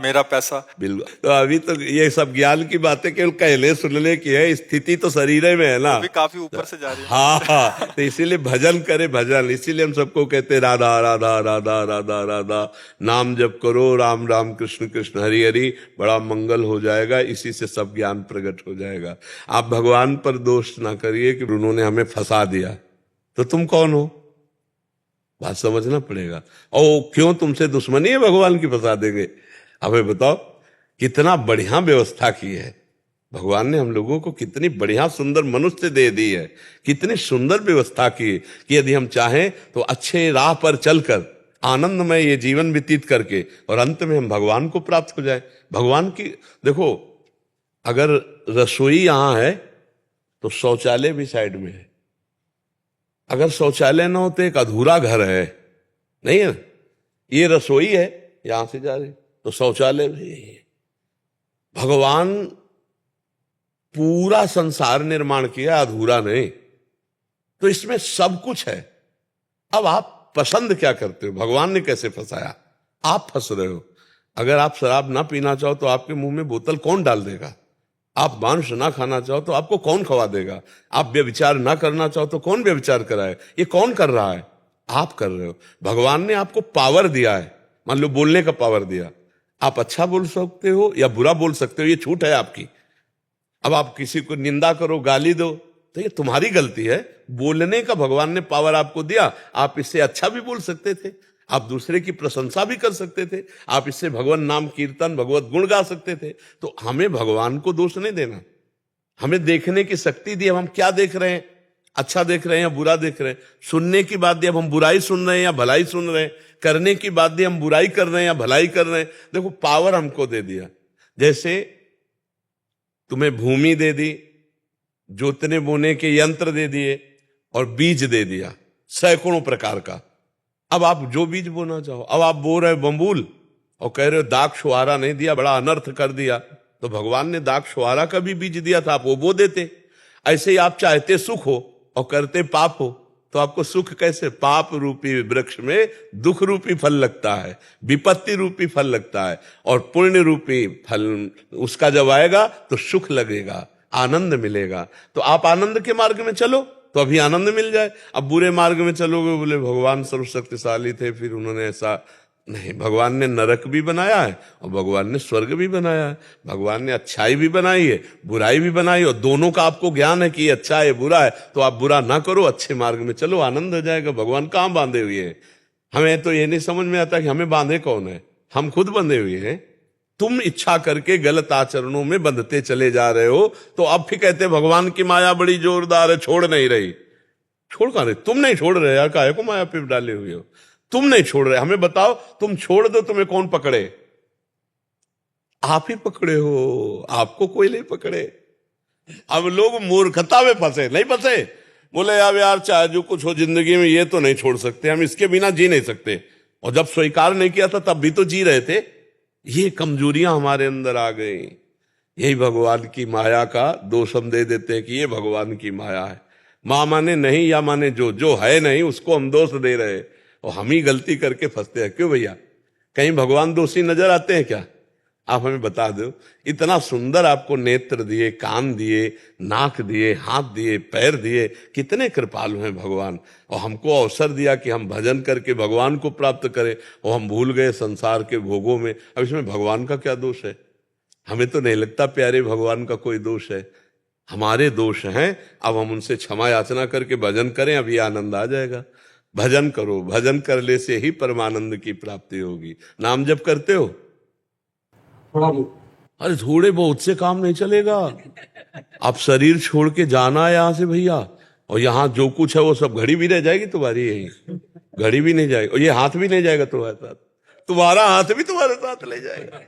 मेरा पैसा।
बिल्कुल। तो अभी तो ये सब ज्ञान की बातें केवल कहने सुनने की है, स्थिति तो शरीर में है ना।
अभी काफी ऊपर से जा रही है।
हाँ, तो इसीलिए भजन करे, भजन। इसीलिए हम सबको कहते राधा राधा राधा राधा राधा, नाम जप करो, राम राम कृष्ण कृष्ण हरि हरि, बड़ा मंगल हो जाएगा। इसी से सब ज्ञान प्रकट हो जाएगा। आप भगवान पर दोष ना करिए कि उन्होंने हमें फंसा दिया। तो तुम कौन हो, बात समझना पड़ेगा। और क्यों तुमसे दुश्मनी है भगवान की फंसा देंगे? हमें बताओ, कितना बढ़िया व्यवस्था की है भगवान ने। हम लोगों को कितनी बढ़िया सुंदर मनुष्य दे दी है, कितनी सुंदर व्यवस्था की है कि यदि हम चाहें तो अच्छे राह पर चलकर आनंदमय ये जीवन व्यतीत करके और अंत में हम भगवान को प्राप्त हो जाए। भगवान की देखो, अगर रसोई यहां है तो शौचालय भी साइड में है। अगर शौचालय ना हो तो एक अधूरा घर है, नहीं है? ये रसोई है, यहां से जा रही तो शौचालय भी है। भगवान पूरा संसार निर्माण किया, अधूरा नहीं। तो इसमें सब कुछ है। अब आप पसंद क्या करते हो? भगवान ने कैसे फंसाया? आप फंस रहे हो। अगर आप शराब ना पीना चाहो तो आपके मुंह में बोतल कौन डाल देगा? आप मांस ना खाना चाहो तो आपको कौन खवा देगा? आप व्यभिचार ना करना चाहो तो कौन व्यभिचार कराए? ये कौन कर रहा है? आप कर रहे हो। भगवान ने आपको पावर दिया है, मान लो बोलने का पावर दिया। आप अच्छा बोल सकते हो या बुरा बोल सकते हो, ये छूट है आपकी। अब आप किसी को निंदा करो, गाली दो, तो ये तुम्हारी गलती है। बोलने का भगवान ने पावर आपको दिया। आप इससे अच्छा भी बोल सकते थे, आप दूसरे की प्रशंसा भी कर सकते थे, आप इससे भगवान नाम कीर्तन भगवत गुण गा सकते थे। तो हमें भगवान को दोष नहीं देना, हमें देखने की शक्ति दी। अब हम क्या देख रहे हैं, अच्छा देख रहे हैं या बुरा देख रहे हैं। सुनने की बात दी, अब हम बुराई सुन रहे हैं या भलाई सुन रहे हैं। करने की बात दी, हम बुराई कर रहे हैं या भलाई कर रहे हैं। देखो पावर हमको दे दिया। जैसे तुम्हें भूमि दे दी, जोतने बोने के यंत्र दे दिए और बीज दे दिया सैकड़ों प्रकार का। अब आप जो बीज बोना चाहो, अब आप बो रहे हो बम्बूल और कह रहे हो दाग शुहारा नहीं दिया, बड़ा अनर्थ कर दिया। तो भगवान ने दाग शुहारा का भी बीज दिया था, आप वो बो देते। ऐसे ही आप चाहते सुख हो और करते पाप हो, तो आपको सुख कैसे? पाप रूपी वृक्ष में दुख रूपी फल लगता है, विपत्ति रूपी फल लगता है, और पुण्य रूपी फल उसका जब आएगा तो सुख लगेगा, आनंद मिलेगा। तो आप आनंद के मार्ग में चलो तो अभी आनंद मिल जाए। अब बुरे मार्ग में चलोगे, बोले भगवान सर्वशक्तिशाली थे, फिर उन्होंने ऐसा नहीं। भगवान ने नरक भी बनाया है और भगवान ने स्वर्ग भी बनाया है। भगवान ने अच्छाई भी बनाई है, बुराई भी बनाई है, और दोनों का आपको ज्ञान है कि ये अच्छा है बुरा है। तो आप बुरा ना करो, अच्छे मार्ग में चलो, आनंद हो जाएगा। भगवान कहाँ बांधे हुए हैं? हमें तो ये नहीं समझ में आता कि हमें बांधे कौन है। हम खुद बंधे हुए हैं। तुम इच्छा करके गलत आचरणों में बंधते चले जा रहे हो। तो अब फिर कहते भगवान की माया बड़ी जोरदार है, छोड़ नहीं रही। छोड़ कहां रही? तुम नहीं छोड़ रहे यार, काहे को माया पे डाले हुए हो? तुम नहीं छोड़ रहे। हमें बताओ, तुम छोड़ दो, तुम्हें कौन पकड़े? आप ही पकड़े हो, आपको कोई नहीं पकड़े। अब लोग मूर्खता में फंसे, नहीं फंसे? बोले यार चाहे जो कुछ हो जिंदगी में, ये तो नहीं छोड़ सकते, हम इसके बिना जी नहीं सकते। और जब स्वीकार नहीं किया था तब भी तो जी रहे थे। ये कमजोरियां हमारे अंदर आ गई। यही भगवान की माया का दोष हम दे देते हैं कि ये भगवान की माया है। मां माने नहीं या माने जो है नहीं, उसको हम दोष दे रहे हैं और हम ही गलती करके फंसते हैं। क्यों भैया? कहीं भगवान दोषी नजर आते हैं क्या? आप हमें बता दो। इतना सुंदर आपको नेत्र दिए, कान दिए, नाक दिए, हाथ दिए, पैर दिए, कितने कृपालु हैं भगवान। और हमको अवसर दिया कि हम भजन करके भगवान को प्राप्त करें, और हम भूल गए संसार के भोगों में। अब इसमें भगवान का क्या दोष है? हमें तो नहीं लगता प्यारे भगवान का कोई दोष है। हमारे दोष हैं। अब हम उनसे क्षमा याचना करके भजन करें, अभी आनंद आ जाएगा। भजन करो, भजन करने से ही परमानंद की प्राप्ति होगी। नाम जप करते हो? अरे थोड़े बहुत से काम नहीं चलेगा। आप शरीर छोड़ के जाना है यहां से भैया, और यहां जो कुछ है वो सब, घड़ी भी रह जाएगी तुम्हारी, यही घड़ी भी नहीं जाएगी, और ये हाथ भी नहीं जाएगा तुम्हारे साथ, तुम्हारा हाथ भी तुम्हारे साथ ले जाएगा।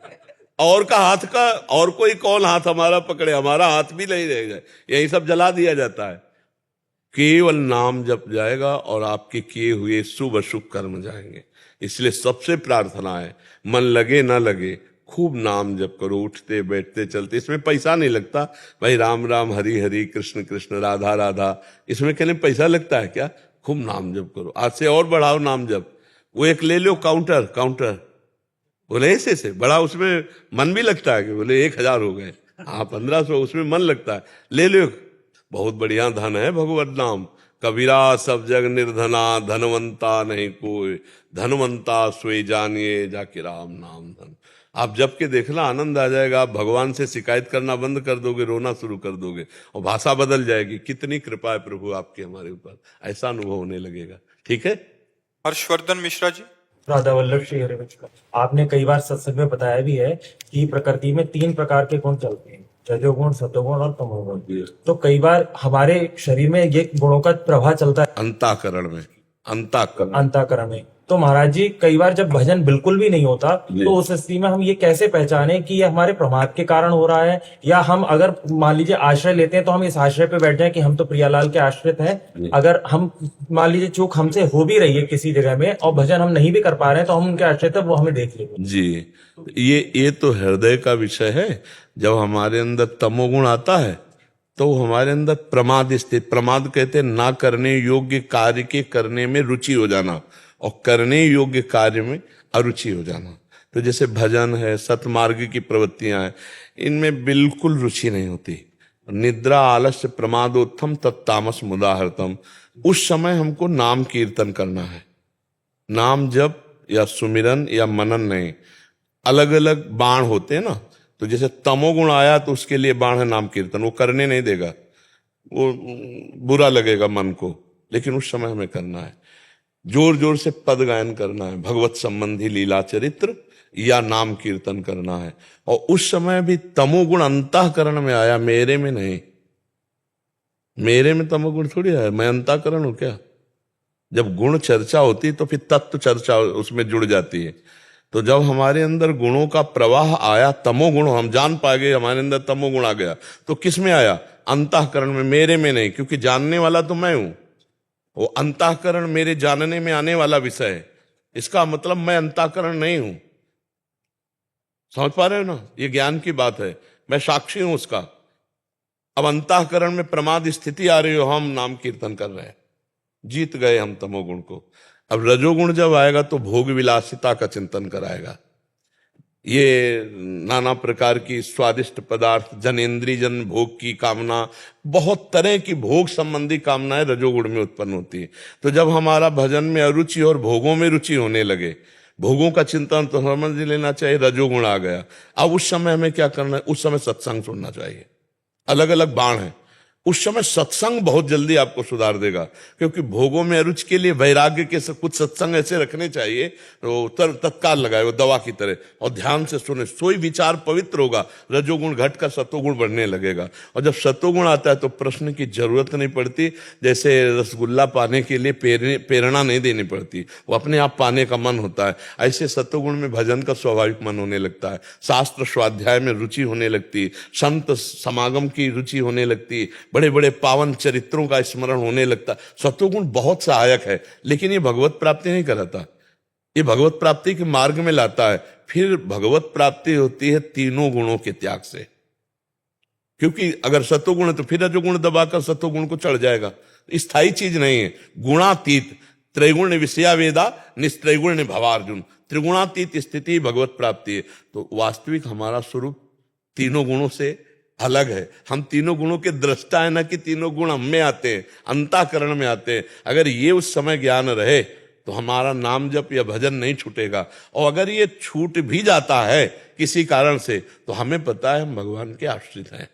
और का हाथ का, और कोई कौन हाथ हमारा पकड़े? हमारा हाथ भी नहीं रह जाए, यही सब जला दिया जाता है। केवल नाम जप जाएगा और आपके किए हुए शुभ अशुभ कर्म जाएंगे। इसलिए सबसे प्रार्थना है, मन लगे ना लगे, खूब नाम जप करो, उठते बैठते चलते। इसमें पैसा नहीं लगता भाई, राम राम हरि हरि कृष्ण कृष्ण राधा राधा, इसमें कहने पैसा लगता है क्या? खूब नाम जप करो। आज से और बढ़ाओ नाम जप। वो एक ले लो काउंटर, बोले ऐसे बड़ा, उसमें मन भी लगता है कि बोले 1000 हो गए, हाँ 1500, उसमें मन लगता है, ले लो। बहुत बढ़िया धन है भगवत नाम। कबीरा सब जग निर्धना, धनवंता नहीं कोई, धनवंता सोई जानिए जाके राम नाम धन। आप जब के देखना, आनंद आ जाएगा। आप भगवान से शिकायत करना बंद कर दोगे, रोना शुरू कर दोगे, और भाषा बदल जाएगी। कितनी कृपा है प्रभु आपकी हमारे ऊपर, ऐसा अनुभव होने लगेगा। ठीक है।
हर्षवर्धन मिश्रा जी।
राधा वल्लभ श्री हरिवंश। आपने कई बार सत्संग में बताया भी है कि प्रकृति में 3 प्रकार के गुण चलते हैं, रजोगुण, सतोगुण और तमोगुण। तो कई बार हमारे शरीर में ये गुणों का प्रभाव चलता है
अंतःकरण में,
अंतःकरण में। तो महाराज जी, कई बार जब भजन बिल्कुल भी नहीं होता, तो उस स्थिति में हम ये कैसे पहचाने कि ये हमारे प्रमाद के कारण हो रहा है, या हम अगर मान लीजिए आश्रय लेते हैं तो हम इस आश्रय पे बैठ जाए कि हम तो प्रियालाल के आश्रित हैं। अगर हम मान लीजिए चूक हमसे हो भी रही है किसी जगह में और भजन हम नहीं भी कर पा रहे हैं, तो हम उनके आश्रित है, वो हमें देख लेंगे
जी। ये तो हृदय का विषय है। जब हमारे अंदर तमोगुण आता है तो हमारे अंदर प्रमाद स्थित, प्रमाद कहते हैं ना करने योग्य कार्य के करने में रुचि हो जाना और करने योग्य कार्य में अरुचि हो जाना। तो जैसे भजन है, सतमार्ग की प्रवृत्तियां हैं, इनमें बिल्कुल रुचि नहीं होती। निद्रा आलस्य प्रमादोत्थम तत्तामस मुदाहरतम। उस समय हमको नाम कीर्तन करना है, नाम जप या सुमिरन या मनन नहीं। अलग अलग बाण होते हैं ना, तो जैसे तमोगुण आया तो उसके लिए बाण है नाम कीर्तन, वो करने नहीं देगा, वो बुरा लगेगा मन को, लेकिन उस समय हमें करना है, जोर जोर से पद गायन करना है, भगवत संबंधी लीला चरित्र या नाम कीर्तन करना है। और उस समय भी तमोगुण अंतःकरण में आया, मेरे में नहीं। मेरे में तमोगुण थोड़ी आया, मैं अंतःकरण हूं क्या? जब गुण चर्चा होती तो फिर तत्व चर्चा उसमें जुड़ जाती है। तो जब हमारे अंदर गुणों का प्रवाह आया, तमोगुण, हम जान पा गए हमारे अंदर तमोगुण आ गया, तो किस में आया? अंतःकरण में, मेरे में नहीं, क्योंकि जानने वाला तो मैं हूं। वो अंतःकरण मेरे जानने में आने वाला विषय है, इसका मतलब मैं अंतःकरण नहीं हूं। समझ पा रहे हो ना? ये ज्ञान की बात है, मैं साक्षी हूं उसका। अब अंतःकरण में प्रमाद स्थिति आ रही हो, हम नाम कीर्तन कर रहे हैं, जीत गए हम तमोगुण को। अब रजोगुण जब आएगा तो भोग विलासिता का चिंतन कराएगा, ये नाना प्रकार की स्वादिष्ट पदार्थ, जनेन्द्रिय जन भोग की कामना, बहुत तरह की भोग संबंधी कामनाएं रजोगुण में उत्पन्न होती है। तो जब हमारा भजन में अरुचि और भोगों में रुचि होने लगे, भोगों का चिंतन तो समझ लेना चाहिए रजोगुण आ गया। अब उस समय हमें क्या करना है? उस समय सत्संग सुनना चाहिए। अलग अलग बाण है, उस समय सत्संग बहुत जल्दी आपको सुधार देगा, क्योंकि भोगों में अरुचि के लिए वैराग्य के कुछ सत्संग ऐसे रखने चाहिए तो तत्काल लगाए वो दवा की तरह, और ध्यान से सुने, सोई विचार पवित्र होगा, रजोगुण घटकर सतोगुण बढ़ने लगेगा। और जब सतोगुण आता है तो प्रश्न की जरूरत नहीं पड़ती, जैसे रसगुल्ला पाने के लिए प्रेरणा नहीं देनी पड़ती, वो अपने आप पाने का मन होता है। ऐसे सतोगुण में भजन का स्वाभाविक मन होने लगता है, शास्त्र स्वाध्याय में रुचि होने लगती, संत समागम की रुचि होने लगती, बड़े बड़े पावन चरित्रों का स्मरण होने लगता। सत्वगुण बहुत सहायक है, लेकिन ये भगवत प्राप्ति नहीं कराता, ये भगवत प्राप्ति के मार्ग में लाता है। फिर भगवत प्राप्ति होती है तीनों गुणों के त्याग से, क्योंकि अगर सत्वगुण है तो फिर रजोगुण दबाकर सत्वगुण को चढ़ जाएगा। स्थायी चीज नहीं है, गुणातीत, त्रैगुण विषया वेदा निस्त्रैगुण भवार्जुन, त्रिगुणातीत स्थिति भगवत प्राप्ति है। तो वास्तविक हमारा स्वरूप तीनों गुणों से अलग है, हम तीनों गुणों के दृष्टा है, ना कि तीनों गुण हम में आते हैं, अंतःकरण में आते हैं। अगर ये उस समय ज्ञान रहे तो हमारा नाम जप या भजन नहीं छूटेगा, और अगर ये छूट भी जाता है किसी कारण से तो हमें पता है हम भगवान के आश्रित हैं।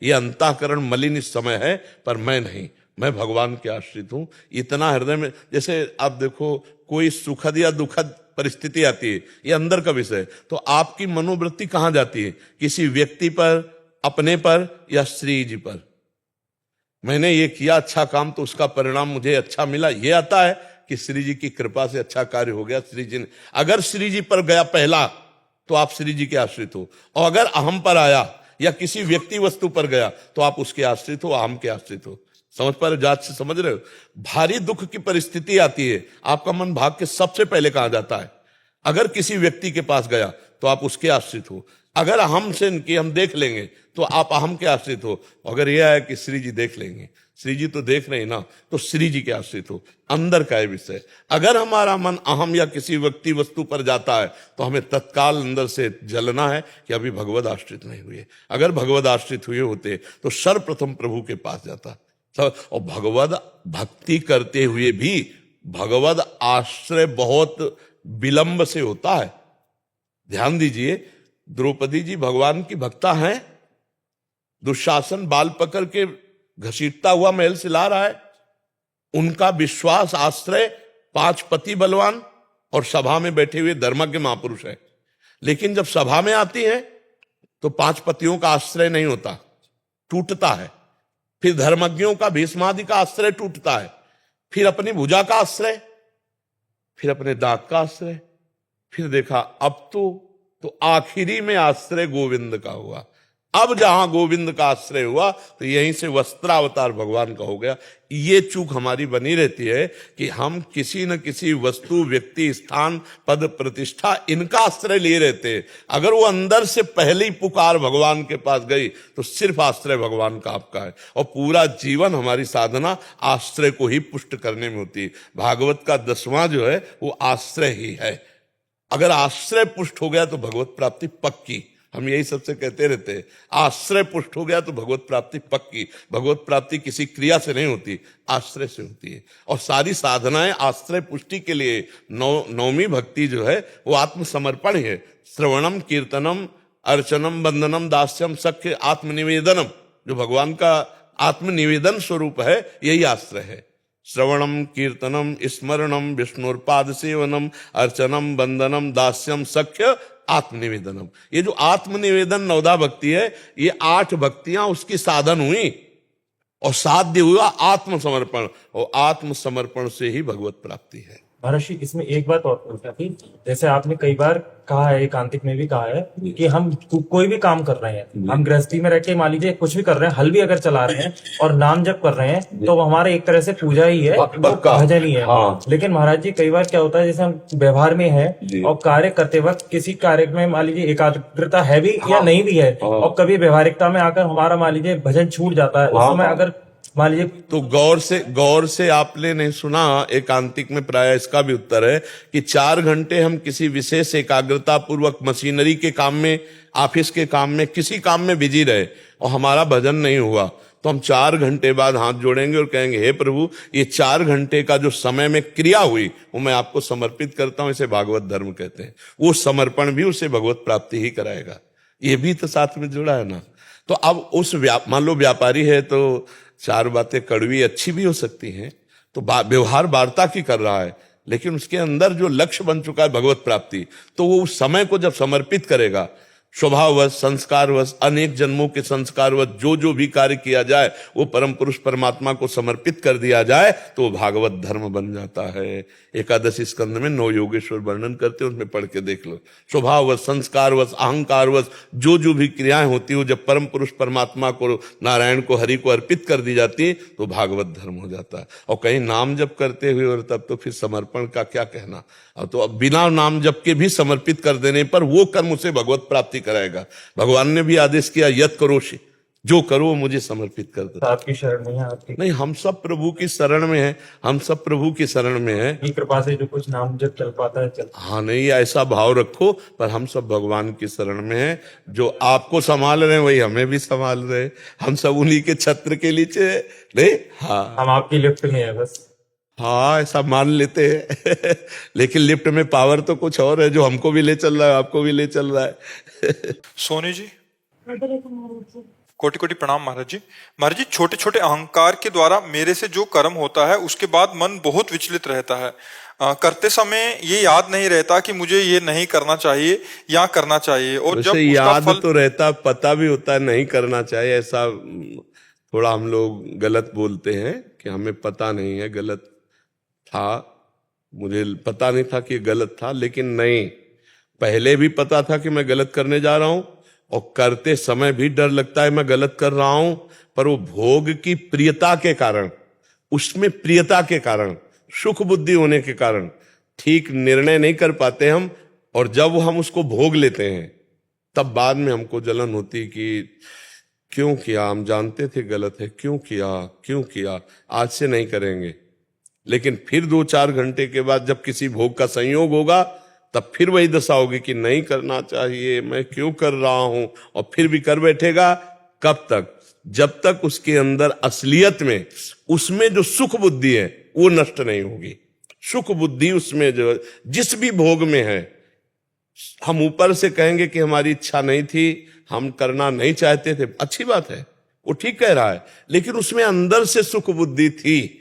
ये अंतःकरण मलिन इस समय है, पर मैं नहीं, मैं भगवान के आश्रित हूं। इतना हृदय में, जैसे आप देखो कोई सुखद या दुखद परिस्थिति आती है, ये अंदर का विषय है, तो आपकी मनोवृत्ति कहां जाती है? किसी व्यक्ति पर, अपने पर, या श्री जी पर। मैंने ये किया अच्छा काम तो उसका परिणाम मुझे अच्छा मिला, ये आता है कि श्री जी की कृपा से अच्छा कार्य हो गया, श्री जी ने। अगर श्री जी पर गया पहला तो आप श्री जी के आश्रित हो, और अगर अहम पर आया या किसी व्यक्ति वस्तु पर गया तो आप उसके आश्रित हो, अहम के आश्रित हो। समझ पा रहे हो? जात से समझ रहे हो? भारी दुख की परिस्थिति आती है, आपका मन भाग के सबसे पहले कहां जाता है? अगर किसी व्यक्ति के पास गया तो आप उसके आश्रित हो, अगर अहम से कि हम देख लेंगे तो आप अहम के आश्रित हो, अगर यह है कि श्री जी देख लेंगे, श्री जी तो देख रहे हैं ना, तो श्री जी के आश्रित हो। अंदर का है विषय। अगर हमारा मन अहम या किसी व्यक्ति वस्तु पर जाता है तो हमें तत्काल अंदर से जलना है कि अभी भगवद आश्रित नहीं हुए। अगर भगवद आश्रित हुए होते तो सर्वप्रथम प्रभु के पास जाता। और भगवद भक्ति करते हुए भी भगवद आश्रय बहुत विलंब से होता है। ध्यान दीजिए, द्रौपदी जी भगवान की भक्ता हैं, दुशासन बाल पकड़ के घसीटता हुआ महल से ला रहा है, उनका विश्वास आश्रय 5 पति बलवान और सभा में बैठे हुए धर्मज्ञ महापुरुष है। लेकिन जब सभा में आती है तो 5 पतियों का आश्रय नहीं होता, टूटता है। फिर धर्मज्ञों का, भीष्मादि का आश्रय टूटता है, फिर अपनी भुजा का आश्रय, फिर अपने दांत का आश्रय, फिर देखा अब तो आखिरी में आश्रय गोविंद का हुआ। अब जहां गोविंद का आश्रय हुआ तो यहीं से वस्त्रावतार भगवान का हो गया। ये चूक हमारी बनी रहती है कि हम किसी न किसी वस्तु, व्यक्ति, स्थान, पद, प्रतिष्ठा, इनका आश्रय लिए रहते हैं। अगर वो अंदर से पहली पुकार भगवान के पास गई तो सिर्फ आश्रय भगवान का आपका है, और पूरा जीवन हमारी साधना आश्रय को ही पुष्ट करने में होती है। भागवत का 10वां जो है वो आश्रय ही है। अगर आश्रय पुष्ट हो गया तो भगवत प्राप्ति पक्की। हम यही सबसे कहते रहते हैं, आश्रय पुष्ट हो गया तो भगवत प्राप्ति पक्की। भगवत प्राप्ति किसी क्रिया से नहीं होती, आश्रय से होती है। और सारी साधनाएं आश्रय पुष्टि के लिए। नौवीं भक्ति जो है वो आत्मसमर्पण है। श्रवणम, कीर्तनम, अर्चनम, वंदनम, दास्यम, सख्य, आत्मनिवेदनम, जो भगवान का आत्मनिवेदन स्वरूप है, यही आश्रय है। श्रवणम, कीर्तनम, स्मरणम, विष्णुर्पाद सेवनम, अर्चनम, वंदनम, दास्यम, सख्य, आत्मनिवेदनम। ये जो आत्मनिवेदन नवदा भक्ति है, ये 8 भक्तियां उसकी साधन हुई और साध्य हुआ आत्मसमर्पण, और आत्मसमर्पण से ही भगवत प्राप्ति है।
महर्षि, इसमें एक बात और पूछना थी। जैसे आपने कई बार कहा है, एकांतिक में भी कहा है कि हम कोई भी काम कर रहे हैं, हम गृहस्थी में रह के मान लीजिए कुछ भी कर रहे हैं, हल भी अगर चला रहे हैं और नाम जप कर रहे हैं, तो हमारे एक तरह से पूजा ही है, वो भजन ही है।
हाँ।
लेकिन महाराज जी, कई बार क्या होता है, जैसे हम व्यवहार में है और कार्य करते वक्त किसी कार्य में मान लीजिए एकाग्रता है भी या नहीं भी है, और कभी व्यवहारिकता में आकर हमारा मान लीजिए भजन छूट जाता है, उस समय अगर मान लीजिए।
तो गौर से आपने नहीं सुना, एकांतिक में प्राय इसका भी उत्तर है कि 4 घंटे हम किसी विशेष एकाग्रता पूर्वक मशीनरी के काम में, ऑफिस के काम में, किसी काम में बिजी रहे और हमारा भजन नहीं हुआ, तो हम 4 घंटे बाद हाथ जोड़ेंगे और कहेंगे, हे प्रभु, ये 4 घंटे का जो समय में क्रिया हुई वो मैं आपको समर्पित करता हूं। इसे भागवत धर्म कहते हैं। वो समर्पण भी उसे भगवत प्राप्ति ही कराएगा। ये भी तो साथ में जुड़ा है ना। तो अब उस मान लो व्यापारी है, तो 4 बातें कड़वी अच्छी भी हो सकती हैं, तो व्यवहार वार्ता की कर रहा है, लेकिन उसके अंदर जो लक्ष्य बन चुका है भगवत प्राप्ति, तो वो उस समय को जब समर्पित करेगा, स्वभाववश, संस्कारवश, अनेक जन्मों के संस्कारवश जो भी कार्य किया जाए वो परम पुरुष परमात्मा को समर्पित कर दिया जाए, तो वो भागवत धर्म बन जाता है। एकादशी स्कंद में 9 योगेश्वर वर्णन करते हैं, उसमें पढ़ के देख लो। स्वभाववश, संस्कारवश, अहंकारवश जो भी क्रियाएं होती हो, जब परम पुरुष परमात्मा को, नारायण को, हरि को अर्पित कर दी जाती है, तो भागवत धर्म हो जाता है। और कहीं नाम जप करते हुए और तब तो फिर समर्पण का क्या कहना। तो अब बिना नाम जप के भी समर्पित कर देने पर वो कर्म उसे भगवत प्राप्ति कराएगा। भगवान ने भी आदेश किया, यत करोषि, जो करो वो मुझे समर्पित कर दो।
आपकी शरण में है, आपकी
नहीं, हम सब प्रभु की शरण में हैं, हम सब प्रभु की शरण में हैं।
की कृपा से जो कुछ नाम जब चल पाता है चल।
हाँ, नहीं, ऐसा भाव रखो, पर हम सब भगवान की शरण में हैं। जो आपको संभाल रहे हैं वही हमें भी संभाल रहे हैं। हम सब उन्हीं के छत्र के नीचे नहीं। हाँ,
हम आपकी लिफ्ट में है बस।
हाँ, ऐसा मान लेते हैं लेकिन लिफ्ट में पावर तो कुछ और है, जो हमको भी ले चल रहा है, आपको भी ले चल रहा है।
सोनी जी, कोटि कोटि प्रणाम महाराज जी। महाराज जी, छोटे छोटे अहंकार के द्वारा मेरे से जो कर्म होता है उसके बाद मन बहुत विचलित रहता है। करते समय ये याद नहीं रहता कि मुझे ये नहीं करना चाहिए या करना चाहिए, और जब
याद
फल...
तो रहता, पता भी होता है नहीं करना चाहिए। ऐसा थोड़ा हम लोग गलत बोलते हैं कि हमें पता नहीं है, गलत था, मुझे पता नहीं था कि गलत था। लेकिन नहीं, पहले भी पता था कि मैं गलत करने जा रहा हूं, और करते समय भी डर लगता है मैं गलत कर रहा हूं, पर वो भोग की प्रियता के कारण, उसमें प्रियता के कारण, सुख बुद्धि होने के कारण ठीक निर्णय नहीं कर पाते हम। और जब हम उसको भोग लेते हैं तब बाद में हमको जलन होती कि क्यों किया, हम जानते थे गलत है, क्यों किया, आज से नहीं करेंगे। लेकिन फिर 2-4 घंटे के बाद जब किसी भोग का संयोग होगा, तब फिर वही दशा होगी कि नहीं करना चाहिए, मैं क्यों कर रहा हूं, और फिर भी कर बैठेगा। कब तक? जब तक उसके अंदर असलियत में, उसमें जो सुख बुद्धि है वो नष्ट नहीं होगी। सुख बुद्धि उसमें जो जिस भी भोग में है, हम ऊपर से कहेंगे कि हमारी इच्छा नहीं थी, हम करना नहीं चाहते थे, अच्छी बात है, वो ठीक कह रहा है, लेकिन उसमें अंदर से सुख बुद्धि थी,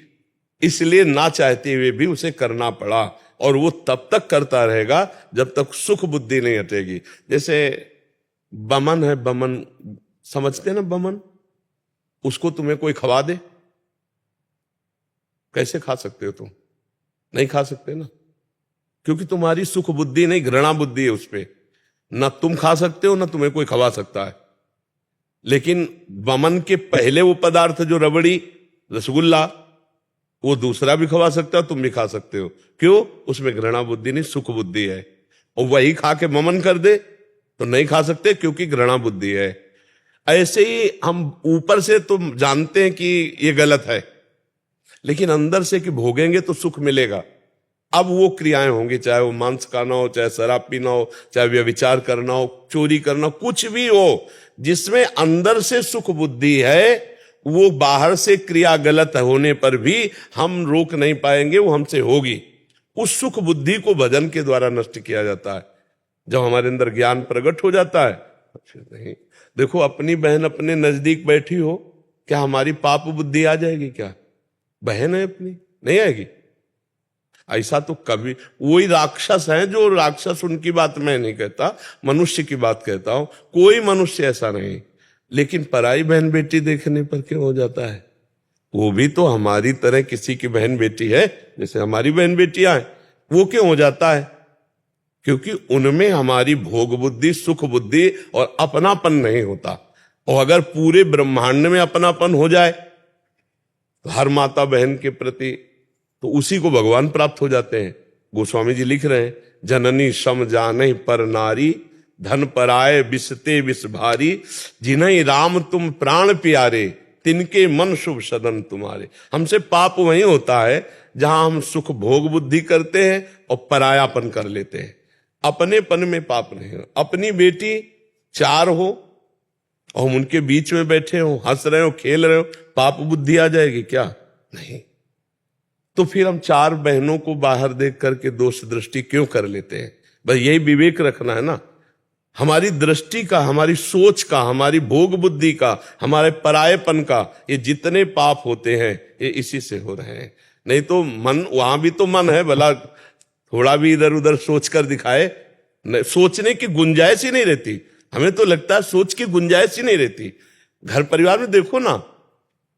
इसलिए ना चाहते हुए भी उसे करना पड़ा। और वो तब तक करता रहेगा जब तक सुख बुद्धि नहीं हटेगी। जैसे बमन है, बमन समझते ना, बमन, उसको तुम्हें कोई खवा दे, कैसे खा सकते हो तुम? नहीं खा सकते ना, क्योंकि तुम्हारी सुख बुद्धि नहीं, घृणा बुद्धि है उस पे। ना तुम खा सकते हो, ना तुम्हें कोई खवा सकता है। लेकिन बमन के पहले वो पदार्थ जो रबड़ी, रसगुल्ला, वो दूसरा भी खवा सकता है, तुम भी खा सकते हो। क्यों? उसमें घृणा बुद्धि नहीं, सुख बुद्धि है। और वही खा के ममन कर दे तो नहीं खा सकते, क्योंकि घृणा बुद्धि है। ऐसे ही हम ऊपर से तो जानते हैं कि ये गलत है, लेकिन अंदर से कि भोगेंगे तो सुख मिलेगा, अब वो क्रियाएं होंगी, चाहे वो मांस खाना हो, चाहे शराब पीना हो, चाहे व्यभिचार करना हो, चोरी करना हो, कुछ भी हो, जिसमें अंदर से सुख बुद्धि है, वो बाहर से क्रिया गलत होने पर भी हम रोक नहीं पाएंगे, वो हमसे होगी। उस सुख बुद्धि को भजन के द्वारा नष्ट किया जाता है। जब हमारे अंदर ज्ञान प्रकट हो जाता है, नहीं देखो, अपनी बहन अपने नजदीक बैठी हो, क्या हमारी पाप बुद्धि आ जाएगी? क्या बहन है अपनी, नहीं आएगी? ऐसा तो कभी, वही राक्षस है जो राक्षस, उनकी बात मैं नहीं कहता, मनुष्य की बात कहता हूं। कोई मनुष्य ऐसा नहीं, लेकिन पराई बहन बेटी देखने पर क्यों हो जाता है? वो भी तो हमारी तरह किसी की बहन बेटी है, जैसे हमारी बहन बेटियां हैं। वो क्यों हो जाता है? क्योंकि उनमें हमारी भोग बुद्धि, सुख बुद्धि और अपनापन नहीं होता। और अगर पूरे ब्रह्मांड में अपनापन हो जाए तो हर माता बहन के प्रति, तो उसी को भगवान प्राप्त हो जाते हैं। गोस्वामी जी लिख रहे हैं, जननी सम जानहि पर नारी, धन पराए बिसते बिस भारी, जिन्हीं राम तुम प्राण प्यारे, तिनके मन शुभ सदन तुम्हारे। हमसे पाप वही होता है जहां हम सुख भोग बुद्धि करते हैं और परायापन कर लेते हैं। अपनेपन में पाप नहीं हो। अपनी बेटी 4 हो और हम उनके बीच में बैठे हो, हंस रहे हो, खेल रहे हो, पाप बुद्धि आ जाएगी क्या? नहीं। तो फिर हम 4 बहनों को बाहर देख करके दोष दृष्टि क्यों कर लेते हैं? बस यही विवेक रखना है ना। हमारी दृष्टि का, हमारी सोच का, हमारी भोग बुद्धि का, हमारे परायेपन का, ये जितने पाप होते हैं ये इसी से हो रहे हैं। नहीं तो मन, वहां भी तो मन है, भला थोड़ा भी इधर उधर सोच कर दिखाए, सोचने की गुंजाइश ही नहीं रहती। हमें तो लगता है सोच की गुंजाइश ही नहीं रहती। घर परिवार में देखो ना,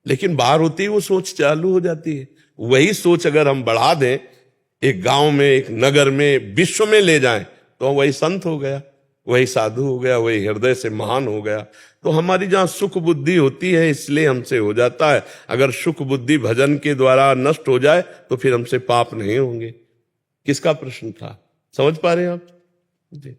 लेकिन बाहर होती ही वो सोच चालू हो जाती है। वही सोच अगर हम बढ़ा दें, एक गांव में, एक नगर में, विश्व में ले जाएं, तो वही संत हो गया, वही साधु हो गया, वही हृदय से महान हो गया। तो हमारी जहां सुख बुद्धि होती है, इसलिए हमसे हो जाता है। अगर सुख बुद्धि भजन के द्वारा नष्ट हो जाए तो फिर हमसे पाप नहीं होंगे। किसका प्रश्न था? समझ पा रहे हैं आप जी?